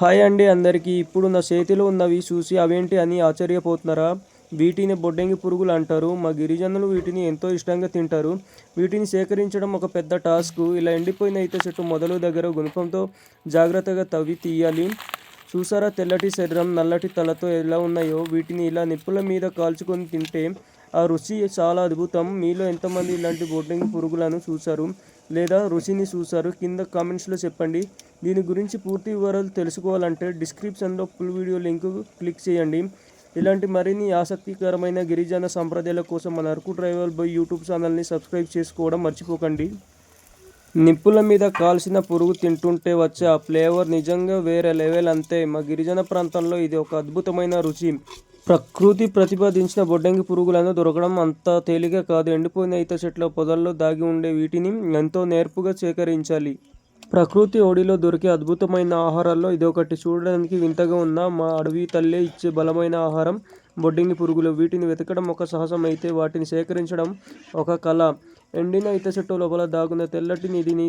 Hi అండి అందరికీ. ఇప్పుడు నా చేతిలో ఉన్నవి చూసి అవేంటి అని ఆశ్చర్యపోతున్నారా? వీటిని బొడ్డెంగి పురుగులు అంటారు. మా గిరిజనులు వీటిని ఎంతో ఇష్టంగా తింటారు. వీటిని సేకరించడం ఒక పెద్ద టాస్క్. ఇలా ఎండిపోయిన ఈత చెట్టు మొదలు దగ్గర గుణపంతో జాగ్రత్తగా తవ్వి తీయాలి. చూసారా తెల్లటి శరీరం నల్లటి తలతో ఎలా ఉన్నాయో? వీటిని ఇలా నిప్పుల మీద కాల్చుకొని తింటే ఆ రుచి చాలా అద్భుతం. మీలో ఎంతమంది ఇలాంటి బొడ్డెంగి పురుగులను చూశారు లేదా రుచిని చూశారు? కింద కామెంట్స్లో చెప్పండి. దీని గురించి పూర్తి వివరాలు తెలుసుకోవాలంటే డిస్క్రిప్షన్లో ఫుల్ వీడియో లింక్ క్లిక్ చేయండి. ఇలాంటి మరిన్ని ఆసక్తికరమైన గిరిజన సంప్రదాయాల కోసం మన అరకు ట్రైబల్ బాయ్ యూట్యూబ్ ఛానల్ని సబ్స్క్రైబ్ చేసుకోవడం మర్చిపోకండి. నిప్పుల మీద కాల్చిన పురుగు తింటుంటే వచ్చే ఆ ఫ్లేవర్ నిజంగా వేరే లెవెల్ అంతే. మా గిరిజన ప్రాంతంలో ఇది ఒక అద్భుతమైన రుచి. ప్రకృతి ప్రతిపాదించిన బొడ్డంగి పురుగులను దొరకడం అంత తేలిక కాదు. ఎండిపోయిన ఈత చెట్ల పొదల్లో దాగి ఉండే వీటిని ఎంతో నేర్పుగా సేకరించాలి. ప్రకృతి ఒడిలో దొరికే అద్భుతమైన ఆహారాల్లో ఇదొకటి. చూడడానికి వింతగా ఉన్న మా అడవి తల్లే ఇచ్చే బలమైన ఆహారం బొడ్డింగి పురుగులు. వీటిని వెతకడం ఒక సాహసం అయితే వాటిని సేకరించడం ఒక కళ. ఎండిన ఈత చెట్టు లోపల దాగున్న తెల్లటి నిధిని